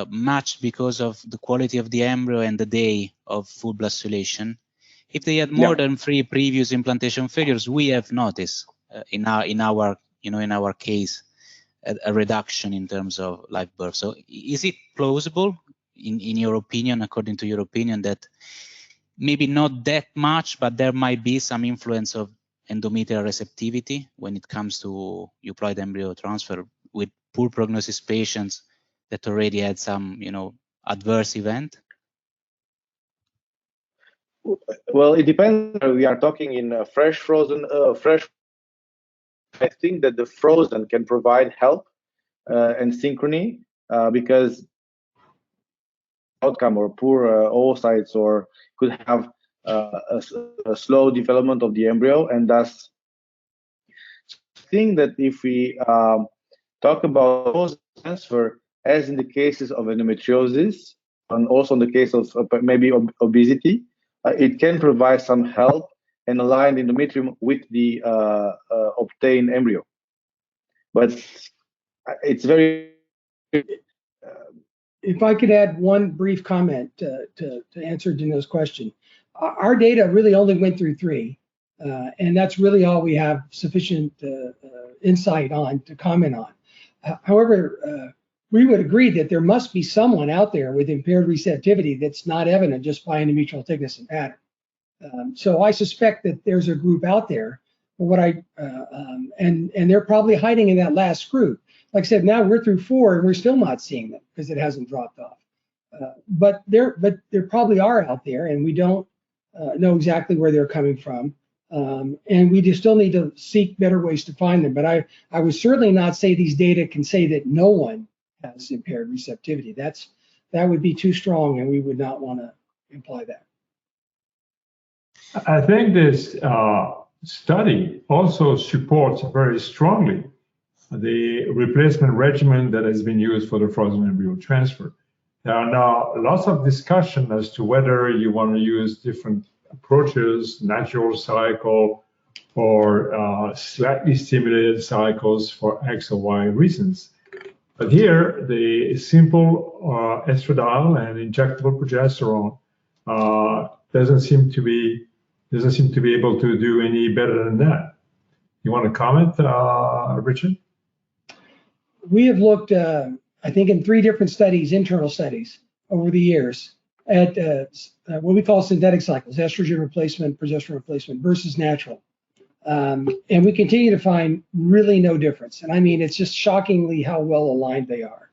S6: much because of the quality of the embryo and the day of full blastulation, if they had more than 3 previous implantation failures, we have noticed in our case a reduction in terms of live birth. So is it plausible, in your opinion, according to your opinion, that maybe not that much, but there might be some influence of endometrial receptivity when it comes to euploid embryo transfer with poor prognosis patients that already had some, adverse event?
S5: Well, it depends. We are talking in fresh, frozen, fresh. I think that the frozen can provide help and synchrony because outcome or poor oocytes or could have a slow development of the embryo, and thus I think that if we talk about transfer, as in the cases of endometriosis and also in the case of maybe obesity, it can provide some help and align the endometrium with the obtained embryo. But it's very
S4: if I could add one brief comment to answer Dino's question. Our data really only went through 3, and that's really all we have sufficient insight on to comment on. However, we would agree that there must be someone out there with impaired receptivity that's not evident just by endometrial thickness and pattern. So I suspect that there's a group out there. And they're probably hiding in that last group. Like I said, now we're through 4 and we're still not seeing them because it hasn't dropped off. But there probably are out there, and we don't know exactly where they're coming from. And we just still need to seek better ways to find them. But I would certainly not say these data can say that no one has impaired receptivity. That would be too strong, and we would not want to imply that.
S3: I think this study also supports very strongly the replacement regimen that has been used for the frozen embryo transfer. There are now lots of discussion as to whether you want to use different approaches, natural cycle, or slightly stimulated cycles for X or Y reasons. But here, the simple estradiol and injectable progesterone doesn't seem to be able to do any better than that. You want to comment, Richard?
S4: We have looked, I think, in 3 different studies, internal studies, over the years at what we call synthetic cycles, estrogen replacement, progesterone replacement versus natural. And we continue to find really no difference. And I mean, it's just shockingly how well aligned they are.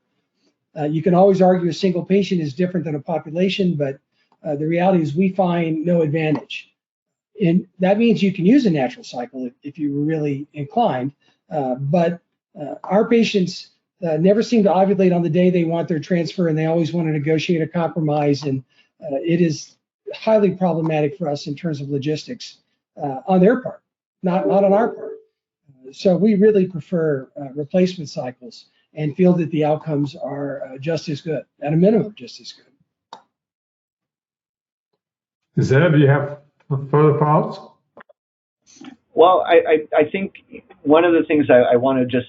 S4: You can always argue a single patient is different than a population, but the reality is we find no advantage. And that means you can use a natural cycle if you were really inclined, but our patients never seem to ovulate on the day they want their transfer, and they always want to negotiate a compromise, and it is highly problematic for us in terms of logistics on their part, not on our part. So we really prefer replacement cycles and feel that the outcomes are just as good, at a minimum, just as good.
S3: Zeb, do you have further thoughts?
S7: Well, I think one of the things I want to just,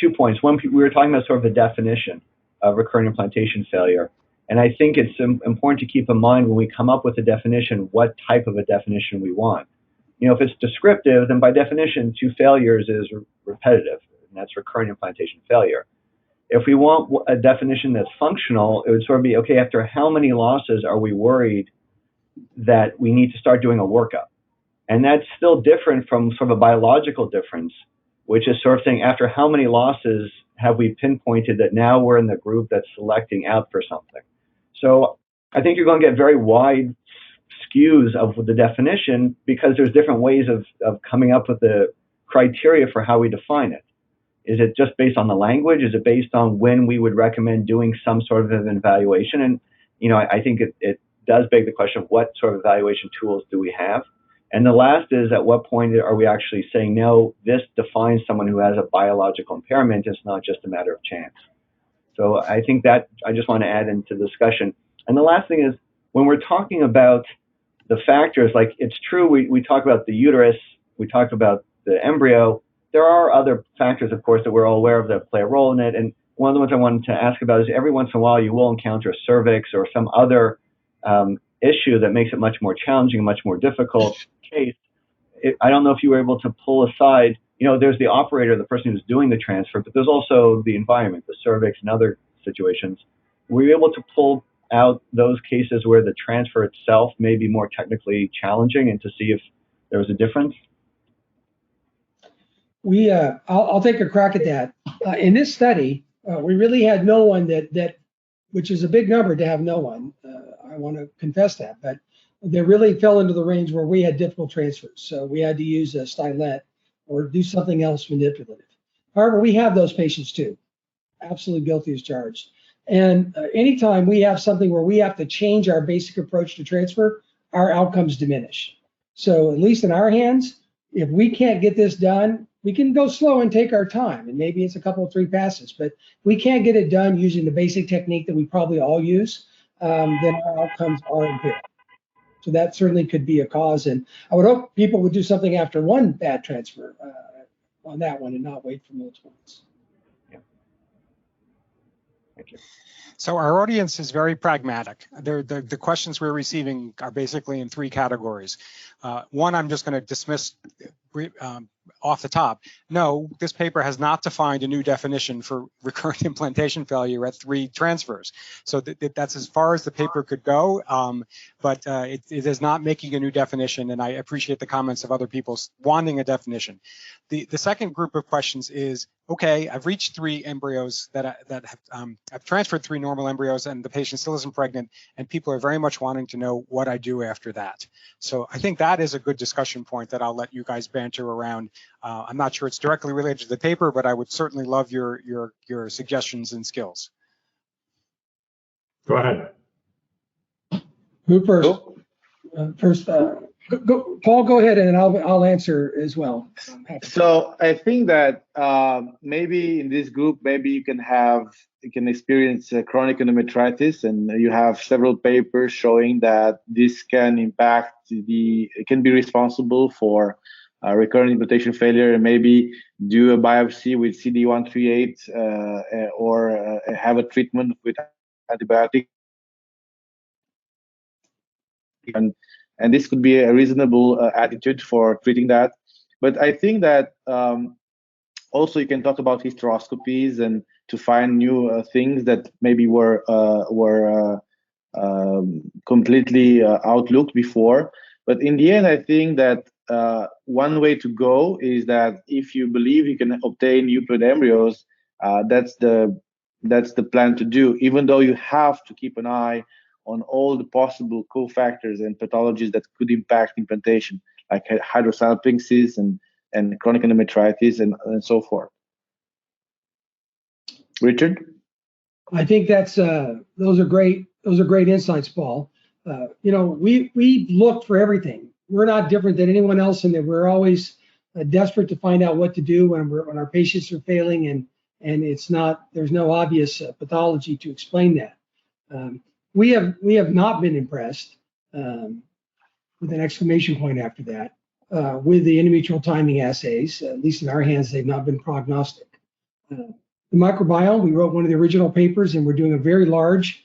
S7: 2 points. One, we were talking about sort of the definition of recurrent implantation failure. And I think it's important to keep in mind when we come up with a definition, what type of a definition we want. You know, if it's descriptive, then by definition, 2 failures is repetitive, and that's recurrent implantation failure. If we want a definition that's functional, it would sort of be, okay, after how many losses are we worried that we need to start doing a workup? And that's still different from sort of a biological difference, which is sort of saying after how many losses have we pinpointed that now we're in the group that's selecting out for something. So I think you're going to get very wide skews of the definition because there's different ways of coming up with the criteria for how we define it. Is it just based on the language? Is it based on when we would recommend doing some sort of an evaluation? And, you know, I think it does beg the question of what sort of evaluation tools do we have? And the last is, at what point are we actually saying, no, this defines someone who has a biological impairment. It's not just a matter of chance. So I think that I just want to add into the discussion. And the last thing is, when we're talking about the factors, like it's true, we talk about the uterus, we talk about the embryo. There are other factors, of course, that we're all aware of that play a role in it. And one of the ones I wanted to ask about is every once in a while you will encounter a cervix or some other issue that makes it much more challenging, much more difficult case. I don't know if you were able to pull aside, you know, there's the operator, the person who's doing the transfer, but there's also the environment, the cervix and other situations. Were you able to pull out those cases where the transfer itself may be more technically challenging and to see if there was a difference?
S4: I'll take a crack at that. In this study, we really had no one that which is a big number to have no one. I want to confess that, but they really fell into the range where we had difficult transfers. So we had to use a stylet or do something else manipulative. However, we have those patients too. Absolutely guilty as charged. And anytime we have something where we have to change our basic approach to transfer, our outcomes diminish. So at least in our hands, if we can't get this done, we can go slow and take our time. And maybe it's a couple of 3 passes, but we can't get it done using the basic technique that we probably all use, then our outcomes are impaired. So that certainly could be a cause. And I would hope people would do something after one bad transfer on that one and not wait for multiple ones.
S7: Yeah. Thank you.
S2: So our audience is very pragmatic. The questions we're receiving are basically in 3 categories. One, I'm just going to dismiss off the top. No, this paper has not defined a new definition for recurrent implantation failure at 3 transfers. So that's as far as the paper could go, but it is not making a new definition, and I appreciate the comments of other people wanting a definition. The second group of questions is, okay, I've reached 3 embryos that have I've transferred 3 normal embryos and the patient still isn't pregnant, and people are very much wanting to know what I do after that. So I think that is a good discussion point that I'll let you guys banter around. I'm not sure it's directly related to the paper, but I would certainly love your suggestions and skills.
S3: Go ahead.
S4: Who first? Paul, go ahead, and I'll answer as well.
S5: So I think that maybe in this group, maybe you can experience chronic endometritis, and you have several papers showing that this can impact it can be responsible for recurrent implantation failure, and maybe do a biopsy with CD138 or have a treatment with antibiotic. And this could be a reasonable attitude for treating that. But I think that also you can talk about hysteroscopies and to find new things that maybe were completely outlooked before. But in the end, I think that one way to go is that if you believe you can obtain euploid embryos, that's the plan to do, even though you have to keep an eye on all the possible cofactors and pathologies that could impact implantation, like hydrosalpingosis and chronic endometritis and so forth. Richard?
S4: I think that's those are great insights, Paul. You know, we look for everything. We're not different than anyone else in that we're always desperate to find out what to do when our patients are failing and there's no obvious pathology to explain that. We have not been impressed with an exclamation point after that with the endometrial timing assays. At least in our hands, they've not been prognostic. The microbiome, we wrote one of the original papers, and we're doing a very large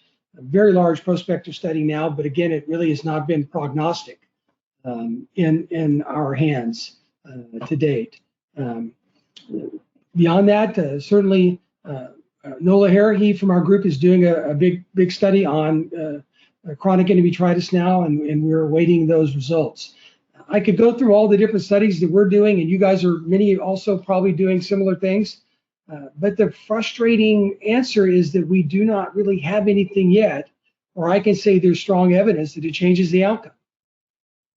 S4: prospective study now. But again, it really has not been prognostic in our hands to date. Beyond that, certainly Nola Harahi from our group is doing a big study on chronic endometritis now, and we're awaiting those results. I could go through all the different studies that we're doing, and you guys are many also probably doing similar things. But the frustrating answer is that we do not really have anything yet, or I can say there's strong evidence that it changes the outcome.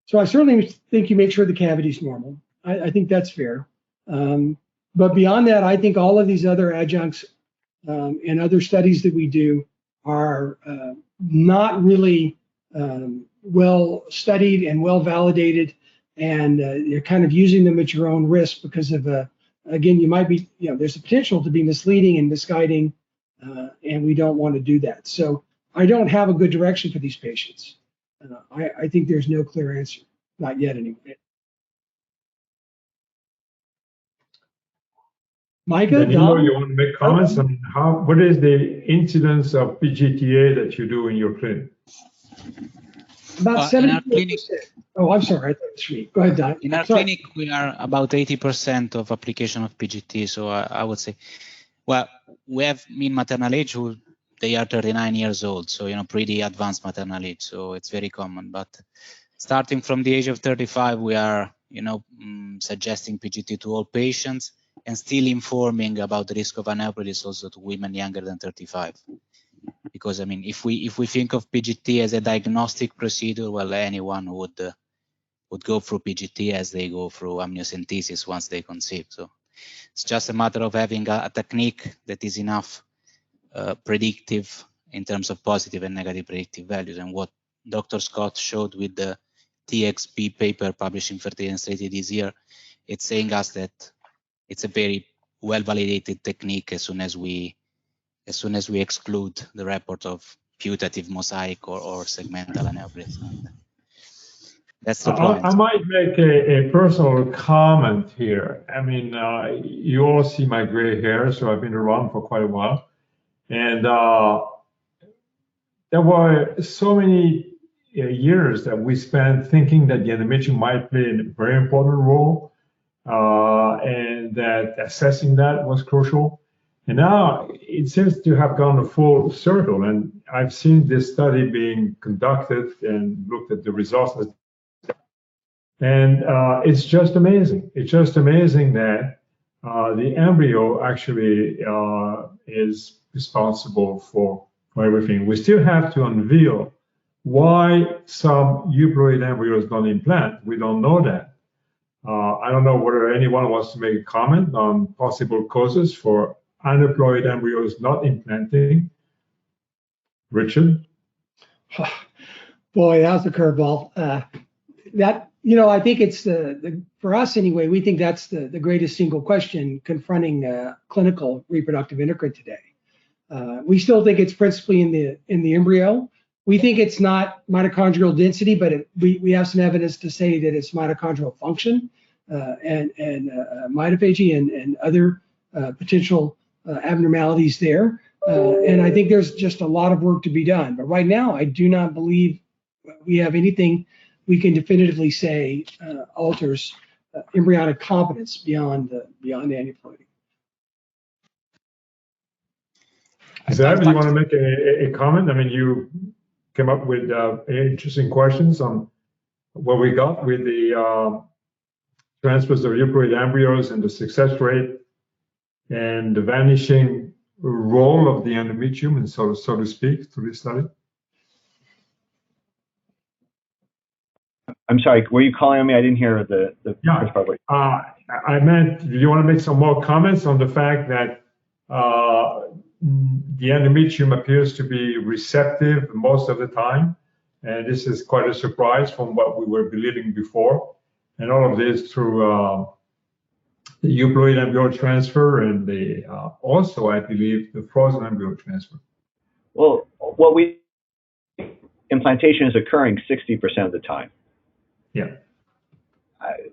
S4: So I certainly think you make sure the cavity is normal. I think that's fair. But beyond that, I think all of these other adjuncts and other studies that we do are not really well studied and well validated, and you're kind of using them at your own risk because of again, you might be, there's a potential to be misleading and misguiding, and we don't want to do that. So I don't have a good direction for these patients. I think there's no clear answer, not yet anyway. Micah,
S3: Danilo, you want to make comments on what is the incidence of PGTA that you do in your clinic?
S4: About 70%. Oh, I'm sorry. I thought it was me. Go ahead, Don.
S6: In our clinic, we are about 80% of application of PGT. So I would say, well, we have mean maternal age who they are 39 years old. So, pretty advanced maternal age. So it's very common. But starting from the age of 35, we are, suggesting PGT to all patients and still informing about the risk of aneuploidies also to women younger than 35. Because, if we think of PGT as a diagnostic procedure, well, anyone would go through PGT as they go through amniocentesis once they conceive. So it's just a matter of having a technique that is enough predictive in terms of positive and negative predictive values. And what Dr. Scott showed with the TXP paper published in Fertility and Sterility this year, it's saying us that it's a very well-validated technique as soon as we exclude the report of putative mosaic or segmental aneuploidies. That's the point.
S3: I might make a personal comment here. You all see my gray hair, so I've been around for quite a while. And there were so many years that we spent thinking that the endometrium might play a very important role, and that assessing that was crucial. And now it seems to have gone a full circle, and I've seen this study being conducted and looked at the results. And it's just amazing. It's just amazing that the embryo actually is responsible for everything. We still have to unveil why some euploid embryos don't implant. We don't know that. I don't know whether anyone wants to make a comment on possible causes for aneuploid embryos not implanting. Richard?
S4: Boy, that's a curveball. I think it's for us anyway, we think that's the greatest single question confronting clinical reproductive endocrine today. We still think it's principally in the embryo. We think it's not mitochondrial density, but we have some evidence to say that it's mitochondrial function and mitophagy and other potential abnormalities there. And I think there's just a lot of work to be done. But right now, I do not believe we have anything we can definitively say alters embryonic competence beyond aneuploidy.
S3: Zev, you want to make a comment? I mean, you came up with interesting questions on what we got with the transfers of euploid embryos and the success rate and the vanishing role of the endometrium, and so to speak, to this study.
S7: I'm sorry, were you calling on me? I didn't hear the first part.
S3: I meant, do you want to make some more comments on the fact that the endometrium appears to be receptive most of the time, and this is quite a surprise from what we were believing before, and all of this through the euploid embryo transfer and the also, I believe, the frozen embryo transfer.
S7: Well, implantation is occurring 60% of the time.
S3: Yeah.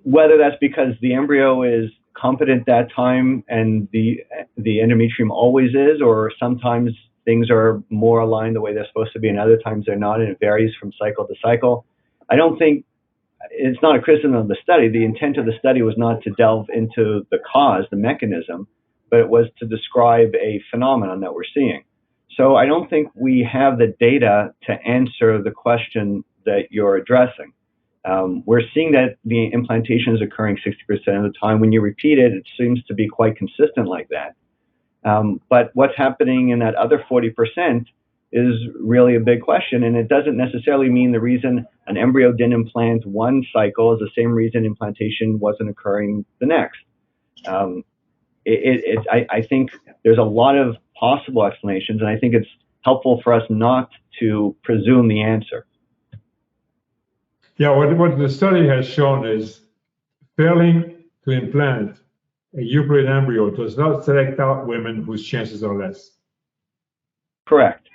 S7: Whether that's because the embryo is competent that time and the endometrium always is, or sometimes things are more aligned the way they're supposed to be and other times they're not, and it varies from cycle to cycle. I don't think, it's not a criticism of the study. The intent of the study was not to delve into the cause, the mechanism, but it was to describe a phenomenon that we're seeing. So I don't think we have the data to answer the question that you're addressing. We're seeing that the implantation is occurring 60% of the time. When you repeat it, it seems to be quite consistent like that. But what's happening in that other 40% is really a big question, and it doesn't necessarily mean the reason an embryo didn't implant one cycle is the same reason implantation wasn't occurring the next. I think there's a lot of possible explanations, and I think it's helpful for us not to presume the answer.
S3: Yeah, what the study has shown is failing to implant a euploid embryo does not select out women whose chances are less.
S7: Correct.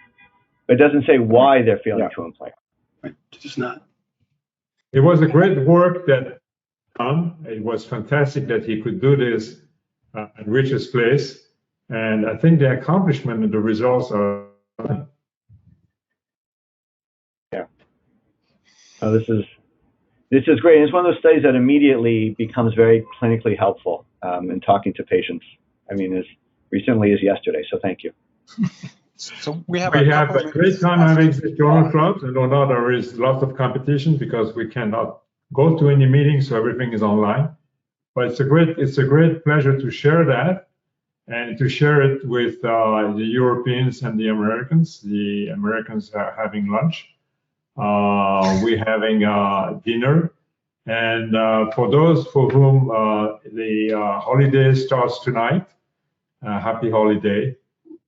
S7: But it doesn't say why they're failing to implant.
S4: Right, just not.
S3: It was a great work that done. It was fantastic that he could do this at Richard's place. And I think the accomplishment and the results are.
S7: Yeah. Oh, this is great. It's one of those studies that immediately becomes very clinically helpful in talking to patients. I mean, as recently as yesterday. So thank you.
S2: So we have
S3: a great time having the journal clubs, and no doubt there is lots of competition because we cannot go to any meetings, so everything is online. But it's a great pleasure to share that and to share it with the Europeans and the Americans. The Americans are having lunch. We're having dinner. And for those for whom the holiday starts tonight, happy holiday.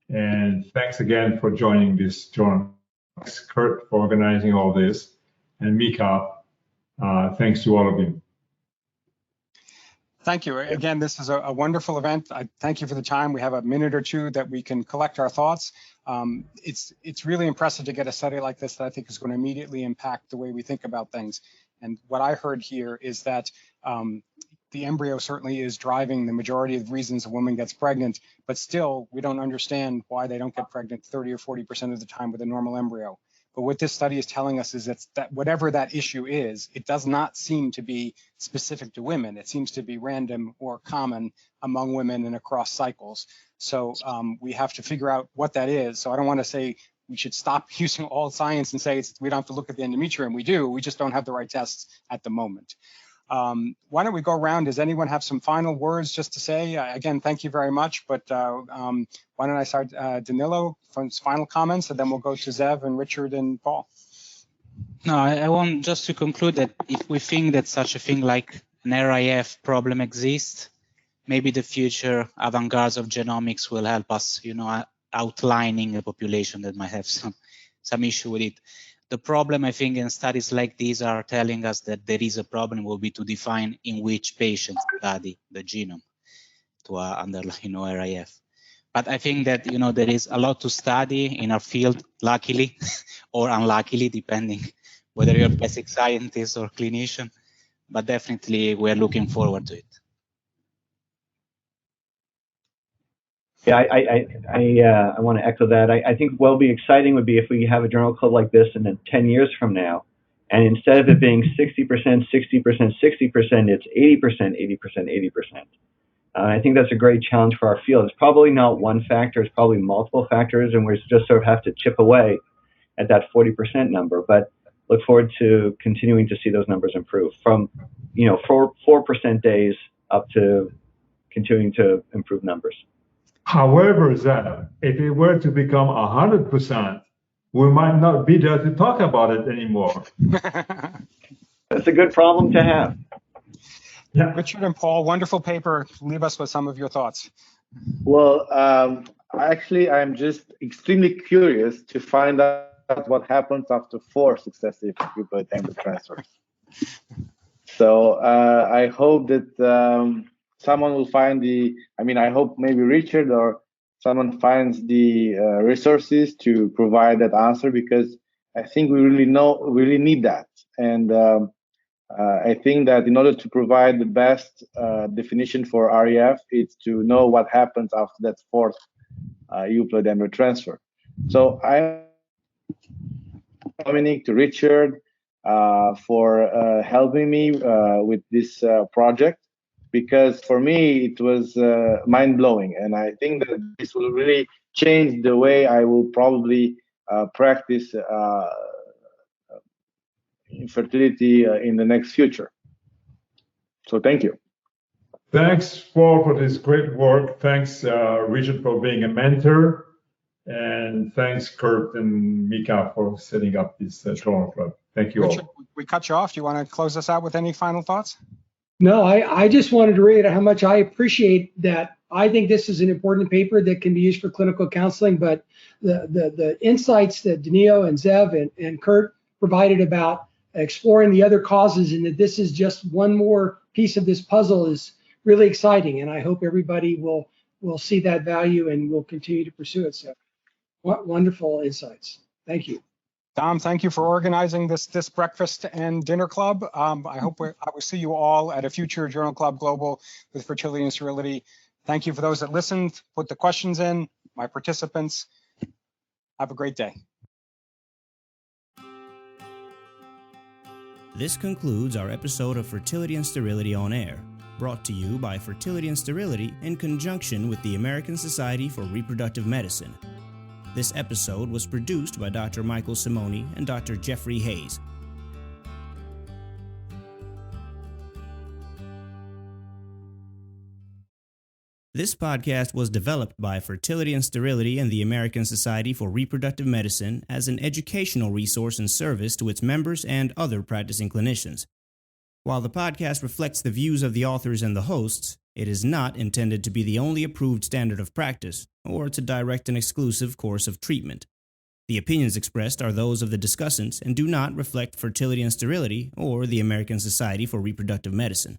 S3: And thanks again for joining this journal. Thanks, Kurt, for organizing all this. And Mika, thanks to all of you.
S2: Thank you. Again, this is a wonderful event. I thank you for the time. We have a minute or two that we can collect our thoughts. It's really impressive to get a study like this that I think is going to immediately impact the way we think about things. And what I heard here is that the embryo certainly is driving the majority of the reasons a woman gets pregnant, but still we don't understand why they don't get pregnant 30 or 40% of the time with a normal embryo. But what this study is telling us is that whatever that issue is, it does not seem to be specific to women. It seems to be random or common among women and across cycles. So we have to figure out what that is. So I don't want to say we should stop using all science and say we don't have to look at the endometrium. We do. We just don't have the right tests at the moment. Why don't we go around? Does anyone have some final words just to say? Again, thank you very much. But why don't I start Danilo from his final comments, and then we'll go to Zev and Richard and Paul.
S6: No, I want just to conclude that if we think that such a thing like an RIF problem exists, maybe the future avant-gardes of genomics will help us, outlining a population that might have some issue with it. The problem, I think, in studies like these are telling us that there is a problem will be to define in which patients study the genome to underline, RIF. But I think that, there is a lot to study in our field, luckily or unluckily, depending whether you're a basic scientist or clinician. but definitely we're looking forward to it.
S7: Yeah, I want to echo that. I think what will be exciting would be if we have a journal club like this in 10 years from now, and instead of it being 60%, 60%, 60%, it's 80%, 80%, 80%. I think that's a great challenge for our field. It's probably not one factor, it's probably multiple factors, and we just sort of have to chip away at that 40% number. But look forward to continuing to see those numbers improve from, 4% days up to continuing to improve numbers.
S3: However, Zeb, if it were to become 100%, we might not be there to talk about it anymore.
S7: That's a good problem to have.
S2: Yeah. Richard and Paul, wonderful paper. Leave us with some of your thoughts.
S5: Well, actually, I'm just extremely curious to find out what happens after 4 successive euploid embryo transfers. So I hope that someone will find I hope maybe Richard or someone finds the resources to provide that answer, because I think we really need that. And I think that in order to provide the best definition for REF, it's to know what happens after that 4th euploid embryo transfer. So I'm Dominic to Richard for helping me with this project, because for me it was mind-blowing, and I think that this will really change the way I will probably practice infertility in the next future. So thank you.
S3: Thanks, Paul, for this great work. Thanks, Richard, for being a mentor. And thanks, Kurt and Mika, for setting up this journal club. Thank you
S2: Richard,
S3: all.
S2: we cut you off. Do you want to close us out with any final thoughts?
S4: No, I just wanted to reiterate how much I appreciate that. I think this is an important paper that can be used for clinical counseling, but the insights that Danilo and Zev and Kurt provided about exploring the other causes, and that this is just one more piece of this puzzle, is really exciting. And I hope everybody will see that value and will continue to pursue it. So what wonderful insights. Thank you.
S2: Dom, thank you for organizing this breakfast and dinner club. I hope I will see you all at a future Journal Club Global with Fertility and Sterility. Thank you for those that listened, put the questions in, my participants. Have a great day.
S1: This concludes our episode of Fertility and Sterility on Air, brought to you by Fertility and Sterility in conjunction with the American Society for Reproductive Medicine. This episode was produced by Dr. Michael Simoni and Dr. Jeffrey Hayes. This podcast was developed by Fertility and Sterility and the American Society for Reproductive Medicine as an educational resource and service to its members and other practicing clinicians. While the podcast reflects the views of the authors and the hosts, it is not intended to be the only approved standard of practice or to direct an exclusive course of treatment. The opinions expressed are those of the discussants and do not reflect Fertility and Sterility or the American Society for Reproductive Medicine.